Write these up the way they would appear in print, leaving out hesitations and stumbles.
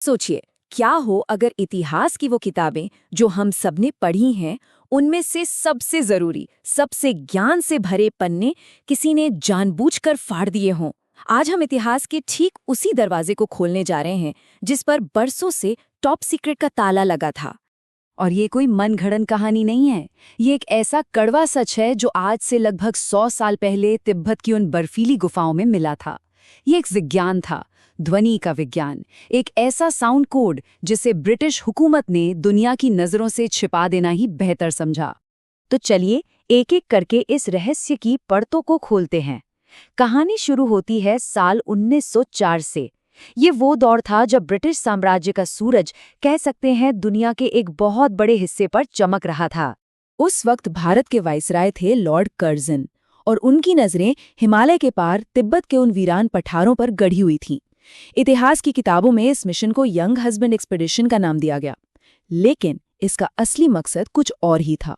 सोचिए, क्या हो अगर इतिहास की वो किताबें जो हम सबने पढ़ी हैं, उनमें से सबसे जरूरी, सबसे ज्ञान से भरे पन्ने किसी ने जानबूझकर फाड़ दिए हों। आज हम इतिहास के ठीक उसी दरवाजे को खोलने जा रहे हैं जिस पर बरसों से टॉप सीक्रेट का ताला लगा था। और ये कोई मनगढ़ंत कहानी नहीं है। ये एक ऐसा कड़वा सच है जो आज से लगभग 100 साल पहले तिब्बत की उन बर्फीली गुफाओं में मिला था। ये एक विज्ञान था, ध्वनि का विज्ञान। एक ऐसा साउंड कोड जिसे ब्रिटिश हुकूमत ने दुनिया की नजरों से छिपा देना ही बेहतर समझा। तो चलिए एक एक करके इस रहस्य की परतों को खोलते हैं। कहानी शुरू होती है साल 1904 से। ये वो दौर था जब ब्रिटिश साम्राज्य का सूरज, कह सकते हैं, दुनिया के एक बहुत बड़े हिस्से पर चमक रहा था। उस वक्त भारत के वाइसराय थे लॉर्ड कर्जन, और उनकी नजरें हिमालय के पार तिब्बत के उन वीरान पठारों पर गढ़ी हुई थीं। इतिहास की किताबों में इस मिशन को यंग हस्बैंड एक्सपेडिशन का नाम दिया गया, लेकिन इसका असली मकसद कुछ और ही था।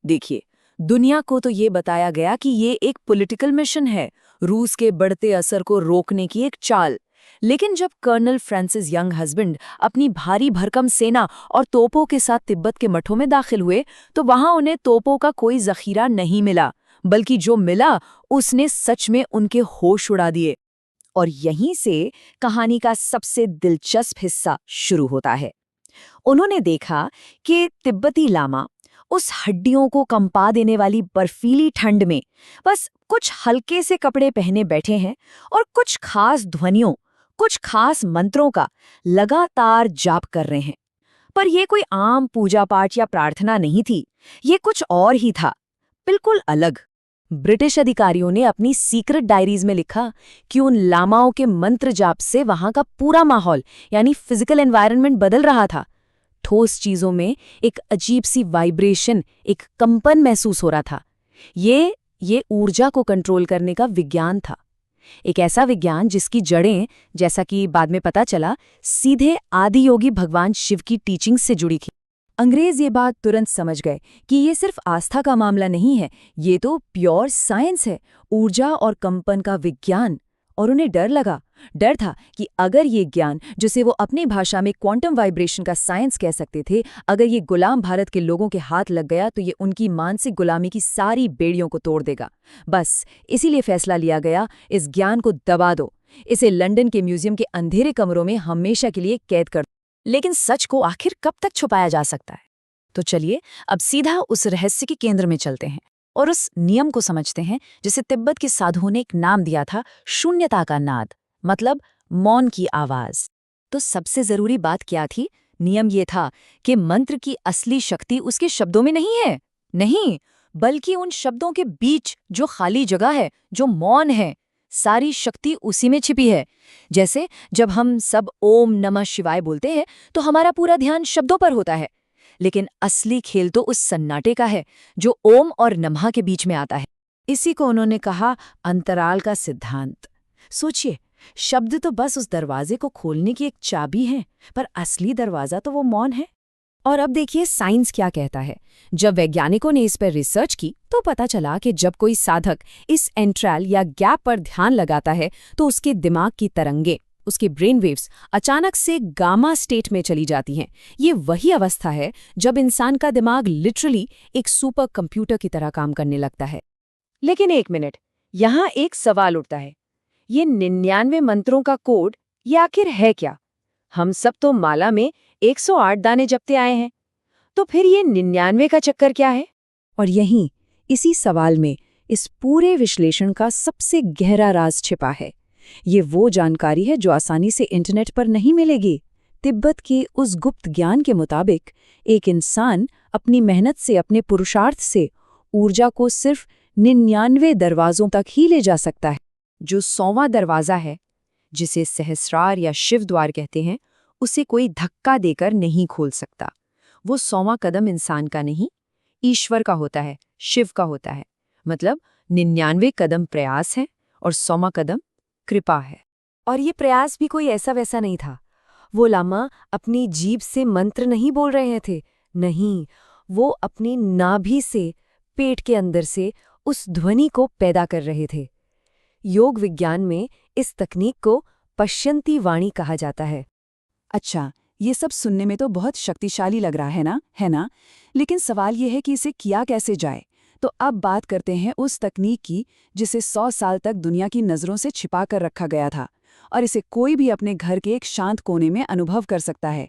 देखिए, दुनिया को तो ये बताया गया कि ये एक पॉलिटिकल मिशन है, रूस के बढ़ते असर को रोकने की एक चाल। लेकिन जब कर्नल फ्रांसिस यंग हस्बैंड अपनी भारी भरकम सेना और तोपों के साथ तिब्बत के मठों में दाखिल हुए, तो वहां उन्हें तोपों का कोई जखीरा नहीं मिला, बल्कि जो मिला उसने सच में उनके होश उड़ा दिए। और यहीं से कहानी का सबसे दिलचस्प हिस्सा शुरू होता है। उन्होंने देखा कि तिब्बती लामा उस हड्डियों को कंपा देने वाली बर्फीली ठंड में बस कुछ हल्के से कपड़े पहने बैठे हैं और कुछ खास ध्वनियों, कुछ खास मंत्रों का लगातार जाप कर रहे हैं। पर यह कोई आम पूजा पाठ या प्रार्थना नहीं थी, ये कुछ और ही था, बिल्कुल अलग। ब्रिटिश अधिकारियों ने अपनी सीक्रेट डायरीज में लिखा कि उन लामाओं के मंत्र जाप से वहां का पूरा माहौल, यानी फिजिकल एनवायरनमेंट, बदल रहा था। ठोस चीजों में एक अजीब सी वाइब्रेशन, एक कंपन महसूस हो रहा था। ये ऊर्जा को कंट्रोल करने का विज्ञान था। एक ऐसा विज्ञान जिसकी जड़ें, जैसा कि बाद में पता चला, सीधे आदि योगी भगवान शिव की टीचिंग से जुड़ी थी। अंग्रेज ये बात तुरंत समझ गए कि ये सिर्फ आस्था का मामला नहीं है, ये तो प्योर साइंस है, ऊर्जा और कंपन का विज्ञान। और उन्हें डर था कि अगर ये ज्ञान, जिसे वो अपनी भाषा में क्वांटम वाइब्रेशन का साइंस कह सकते थे, अगर ये गुलाम भारत के लोगों के हाथ लग गया तो ये उनकी मानसिक गुलामी की सारी बेड़ियों को तोड़ देगा। बस इसीलिए फैसला लिया गया, इस ज्ञान को दबा दो, इसे लंदन के म्यूजियम के अंधेरे कमरों में हमेशा के लिए कैद कर दो। लेकिन सच को आखिर कब तक छुपाया जा सकता है? तो चलिए अब सीधा उस रहस्य के केंद्र में चलते हैं और उस नियम को समझते हैं जिसे तिब्बत के साधुओं ने एक नाम दिया था, शून्यता का नाद, मतलब मौन की आवाज। तो सबसे जरूरी बात क्या थी? नियम ये था कि मंत्र की असली शक्ति उसके शब्दों में नहीं है, नहीं, बल्कि उन शब्दों के बीच जो खाली जगह है, जो मौन है, सारी शक्ति उसी में छिपी है। जैसे जब हम सब ओम नमः शिवाय बोलते हैं तो हमारा पूरा ध्यान शब्दों पर होता है, लेकिन असली खेल तो उस सन्नाटे का है जो ओम और नमः के बीच में आता है। इसी को उन्होंने कहा अंतराल का सिद्धांत। सोचिए, शब्द तो बस उस दरवाजे को खोलने की एक चाबी है, पर असली दरवाजा तो वो मौन है। और अब देखिए साइंस क्या कहता है। जब वैज्ञानिकों ने इस पर रिसर्च की तो पता चला कि जब कोई साधक इस एंट्रल या गैप पर ध्यान लगाता है तो उसके दिमाग की तरंगे, उसके ब्रेन वेव्स अचानक से गामा स्टेट में चली जाती हैं। ये वही अवस्था है जब इंसान का दिमाग लिटरली एक सुपर कंप्यूटर की तरह काम करने लगता है। लेकिन एक मिनट, यहाँ एक सवाल उठता है, ये 99 मंत्रों का कोड ये आखिर है क्या? हम सब तो माला में 108 दाने जपते आए हैं, तो फिर ये 99 का चक्कर क्या है? और यहीं इसी सवाल में इस पूरे विश्लेषण का सबसे गहरा राज छिपा है। ये वो जानकारी है जो आसानी से इंटरनेट पर नहीं मिलेगी। तिब्बत के उस गुप्त ज्ञान के मुताबिक एक इंसान अपनी मेहनत से, अपने पुरुषार्थ से ऊर्जा को सिर्फ 99 दरवाजों तक ही ले जा सकता है। जो 100वां दरवाजा है, जिसे सहस्रार या शिव द्वार कहते हैं, उसे कोई धक्का देकर नहीं खोल सकता। वो 100वां कदम इंसान का नहीं, ईश्वर का होता है, शिव का होता है। मतलब 99 कदम प्रयास है और 100वां कदम कृपा है। और ये प्रयास भी कोई ऐसा वैसा नहीं था। वो लामा अपनी जीभ से मंत्र नहीं बोल रहे थे, नहीं, वो अपनी नाभि से, पेट के अंदर से उस ध्वनि को पैदा कर रहे थे। योग विज्ञान में इस तकनीक को पश्यंती वाणी कहा जाता है। अच्छा, ये सब सुनने में तो बहुत शक्तिशाली लग रहा है ना, है ना? लेकिन सवाल ये है कि इसे किया कैसे जाए? तो अब बात करते हैं उस तकनीक की जिसे 100 साल तक दुनिया की नज़रों से छिपा कर रखा गया था और इसे कोई भी अपने घर के एक शांत कोने में अनुभव कर सकता है।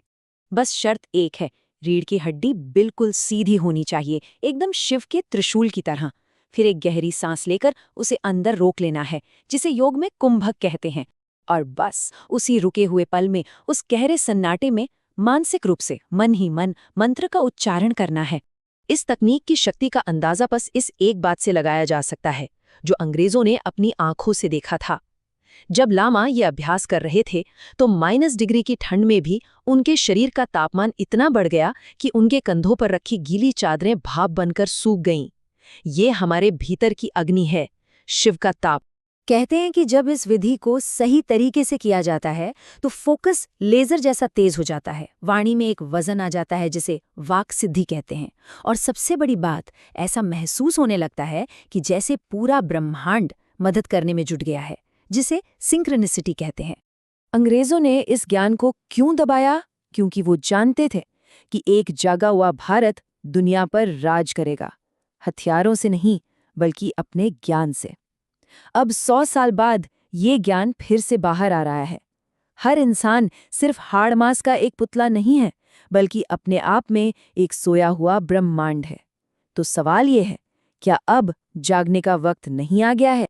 बस शर्त एक है, रीढ़ की हड्डी बिल्कुल सीधी होनी चाहिए, एकदम शिव के त्रिशूल की तरह। फिर एक गहरी सांस लेकर उसे अंदर रोक लेना है, जिसे योग में कुंभक कहते हैं। और बस उसी रुके हुए पल में, उस गहरे सन्नाटे में मानसिक रूप से मन ही मन मंत्र का उच्चारण करना है। इस तकनीक की शक्ति का अंदाजा बस इस एक बात से लगाया जा सकता है, जो अंग्रेजों ने अपनी आंखों से देखा था। जब लामा ये अभ्यास कर रहे थे तो -डिग्री की ठंड में भी उनके शरीर का तापमान इतना बढ़ गया कि उनके कंधों पर रखी गीली चादरें भाप बनकर सूख गईं। ये हमारे भीतर की अग्नि है, शिव का ताप। कहते हैं कि जब इस विधि को सही तरीके से किया जाता है तो फोकस लेजर जैसा तेज हो जाता है, वाणी में एक वजन आ जाता है जिसे वाक सिद्धि कहते हैं। और सबसे बड़ी बात, ऐसा महसूस होने लगता है कि जैसे पूरा ब्रह्मांड मदद करने में जुट गया है, जिसे सिंक्रोनिसिटी कहते हैं। अंग्रेजों ने इस ज्ञान को क्यों दबाया? क्योंकि वो जानते थे कि एक जागा हुआ भारत दुनिया पर राज करेगा, हथियारों से नहीं बल्कि अपने ज्ञान से। अब 100 साल बाद ये ज्ञान फिर से बाहर आ रहा है। हर इंसान सिर्फ हाड़ मांस का एक पुतला नहीं है, बल्कि अपने आप में एक सोया हुआ ब्रह्मांड है। तो सवाल ये है, क्या अब जागने का वक्त नहीं आ गया है?